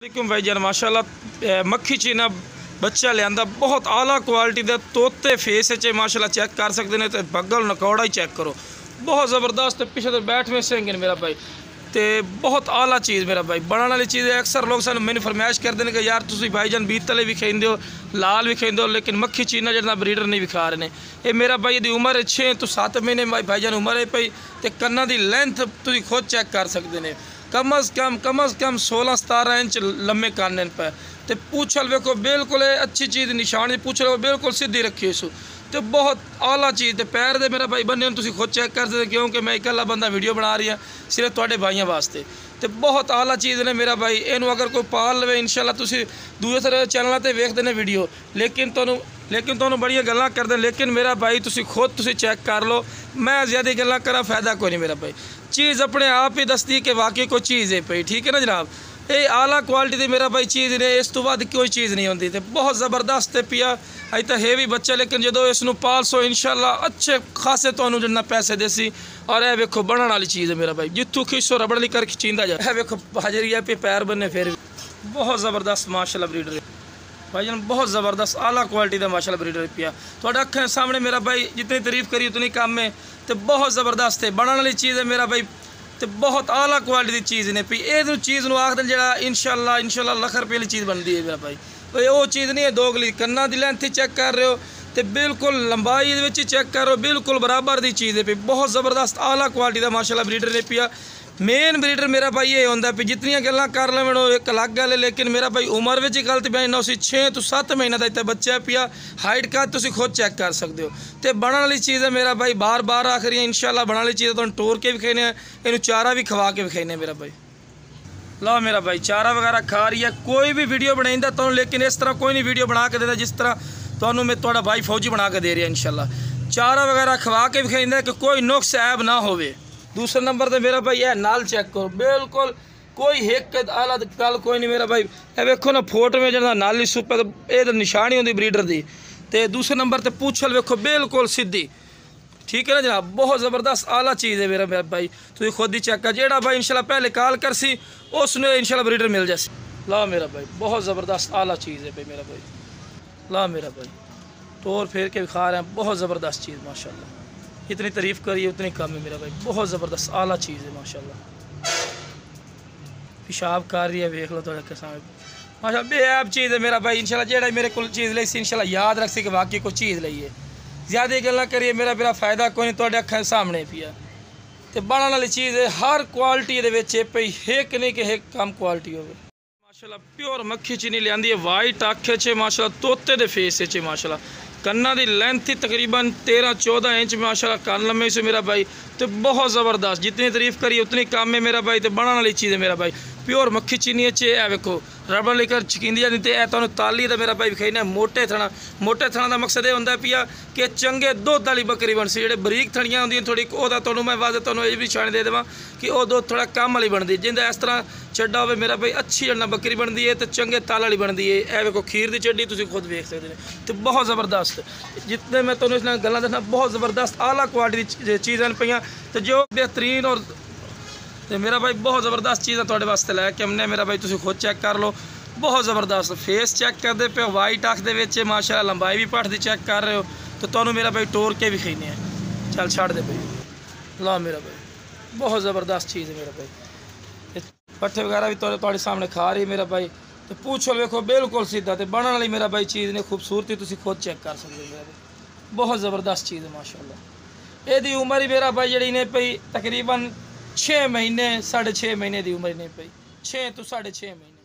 वालेकुम भाईजान माशाल्लाह मक्खी चीना बच्चा लिया बहुत आला क्वालिटी का तोते फेस माशाल्लाह चेक कर सकते हैं। तो बगल नकौड़ा ही चेक करो, बहुत ज़बरदस्त पिछले तो बैठ में सेंगे मेरा भाई। तो बहुत आला चीज़ मेरा भाई, बनाने वाली चीज़ है। अक्सर लोग सू मैंने फरमाइश करते हैं कि यार तुम भाईजान बीतले भी खाइंदे हो, लाल भी खाइंदे हो, लेकिन मक्खी चीना जो ब्रीडर नहीं विखा रहे हैं। ये मेरा भाई यदि उम्र 6 तो 7 महीने भाईजान उम्र है पई। तो कन्ना की लेंथ तुम खुद चेक कर सकते हैं। कम अज़ कम 16-17 इंच लम्बे कान पे। तो पूछल वेखो बिल्कुल अच्छी चीज़, निशान पूछल बिल्कुल सीधी रखी इस। तो बहुत आला चीज़। तो पैर दे मेरा भाई बने तुम खुद चेक कर सकते, क्योंकि मैं इकला बंदा वीडियो बना रही हाँ सिर्फ थोड़े भाइयों वास्ते। तो बहुत आला चीज़ ने मेरा भाई, इनू अगर कोई पाल लवे इंशाल्लाह तुम दूसरे चैनलों पर वेखते हैं वीडियो, लेकिन तुहानू बड़िया गल्लां करदे। लेकिन मेरा भाई तुम खुद चेक कर लो, मैं ज़्यादा गल्लां करा फ़ायदा कोई नहीं मेरा भाई। चीज़ अपने आप ही दसती कि वाकई कोई चीज़ है पई, ठीक है ना जनाब। ये आला क्वालिटी की मेरा भाई चीज़ ने, इस तो बाद कोई चीज़ नहीं होती। तो बहुत ज़बरदस्त पिया अज तो है भी बच्चा, लेकिन जो इसनू पालसो इंशाल्लाह अच्छे खासे तो जिन्ना पैसे देसी। और यह वेखो बनने वाली चीज़ है मेरा भाई, जितों खिस्सो रबड़ नहीं कर खिंचींदा जाए। यह वेखो हाजरी है पे पैर बने, फिर बहुत ज़बरदस्त माशाल्लाह ब्रीडर भाईजान, बहुत ज़बरदस्त आला क्वालिटी का माशाल्लाह ब्रीडर पिया। थोड़े अखें सामने मेरा भाई, जितनी तारीफ़ करी उतनी कम है। तो बहुत ज़बरदस्त है बनने वाली चीज़ है मेरा भाई। तो बहुत आला क्वालिटी की चीज़ ने पी। ये चीज़ में आखद जरा इंशाल्लाह लाख रुपये वाली चीज़ बनती है मेरा भाई। वो चीज़ नहीं है दोगली। कन्ना की लेंथ चेक कर रहे हो, तो बिल्कुल लंबाई चेक कर रहे हो, बिल्कुल बराबर की चीज़ है पी। बहुत ज़बरदस्त आला क्वालिटी का माशाल्लाह ब्रीडर ने पिया। मेन ब्रीडर मेरा भाई ये होंगे भी जितनी गल्लां कर लेवन एक अलग गल है, लेकिन मेरा भाई उम्र में ही गलत बयान उसी 6 तो 7 महीने का इतना बच्चा पिया। हाइट का तुम खुद चेक कर सकते हो। तो बनने वाली चीज़ है मेरा भाई, बार बार आखिरी है इंशाल्लाह बनने वाली चीज़। तो टोर के विखाने, इन चारा भी खवा के विखाने मेरा भाई। लो मेरा भाई चारा वगैरह खा रही है। कोई भी वीडियो बनाइंदा तो, लेकिन इस तरह कोई नहीं वीडियो बना के देता जिस तरह तो मैं थोड़ा भाई फौजी बना के दे रहा इंशाल्लाह। चारा वगैरह खवा के विखाइंदा कि कोई नुक्स ऐब ना होवे। दूसरे नंबर तो मेरा भाई यह नाल चेक करो, बिल्कुल कोई एक आला गल कोई नहीं मेरा भाई। ये वेखो ना फोटो में जो नाली सुप है, तो यह तो निशानी होती ब्रीडर की। तो दूसरे नंबर तो पूछल वेखो बिल्कुल सीधी, ठीक है ना जनाब। बहुत ज़बरदस्त आला चीज़ है मेरा भाई, तुम खुद ही चेक कर। जेड़ा भाई इंशाल्लाह पहले कॉल कर सी उसने इंशाल्लाह ब्रीडर मिल जाए। ला मेरा भाई बहुत ज़बरदस्त आला चीज़ है भाई मेरा भाई। ला मेरा भाई तोड़ फेर के खा रहे हैं, बहुत ज़बरदस्त चीज़ माशाल्लाह। इतनी तारीफ़ करिए उतनी कम है मेरा भाई। बहुत ज़बरदस्त आला चीज़ है माशाल्लाह। पेशाब कर रही है वेख लो थोड़े के सामने माशा बेऐब चीज़ है मेरा भाई। इंशाल्लाह जेड़ा मेरे को चीज़ ली इंशाल्लाह याद रख सी कि वाकई कोई चीज़ ली है। ज़्यादा गल्लां करिए मेरा फ़ायदा कोई नहीं, थोड़े अखां सामने पिया। तो बनने वाली चीज़ है, हर क्वालिटी के पई, एक नहीं कि एक कम क्वालिटी हो माशाल्लाह। प्योर मक्खी चीनी लियांदी है, वाइट अख च माशाल्लाह, तोते दे फेस च माशाल्लाह। कन्ना की लेंथ ही तकरीबन 13-14 इंच माशाल्लाह कान लम्बे से मेरा भाई। तो बहुत ज़बरदस्त, जितनी तारीफ़ करी उतनी कम है मेरा भाई। तो बनने वाली चीज़ है मेरा भाई, प्योर मक्खी चीनी है। वेखो रबड़ लेकर चकींदी जाती। तो यह तुहानू ताली का मेरा भाई विखाई मोटे थणा। मोटे थणा का मकसद यह होंगे पिया कि चंगे दुध वाली बकरी बन सी। जो बरीक थड़ियाँ होंदियां थोड़ी तुहानू मैं वादे तुहानू ये भी निशानी दे देवां कि वह दुध थोड़ा कम वाली बनती, जिंदा इस तरह चड्डा हो मेरा भाई अच्छी जन्ना बकरी बनती है। तो चंगे ताल वाली बनती है। यह वेखो खीर की चड्डी तुम खुद वेख सकते हैं। तो बहुत ज़बरदस्त, जितने मैं तुहानू इस गल्लां दसना बहुत ज़बरदस्त आला क्वालिटी चीज़ां पईयां। तो जो बेहतरीन और तो मेरा भाई बहुत ज़बरदस्त चीज़ है थोड़े वास्ते लैके हमने मेरा भाई। तुम खुद चेक कर लो, बहुत ज़बरदस्त फेस चेक करते पे, वाइट अख दे माशाल्लाह, लंबाई भी पट दी चेक कर रहे हो। तो तुहानू मेरा भाई टोर के विखाने हैं। चल छड़ दे भाई। ला मेरा भाई बहुत ज़बरदस्त चीज़ है मेरा भाई। पट्ठे वगैरह भी थोड़े सामने खा रही मेरा भाई। तो पूछो वेखो बिल्कुल सीधा। तो बनने वाली मेरा भाई चीज़ ने खूबसूरती तुम खुद चेक कर सकते मेरा भाई। बहुत ज़बरदस्त चीज़ है माशाल्लाह। यदी उम्र ही मेरा भाई जी ने पई तकरीबन 6 महीने 6.5 महीने की उम्र नहीं पई, 6 तो 6.5 महीने।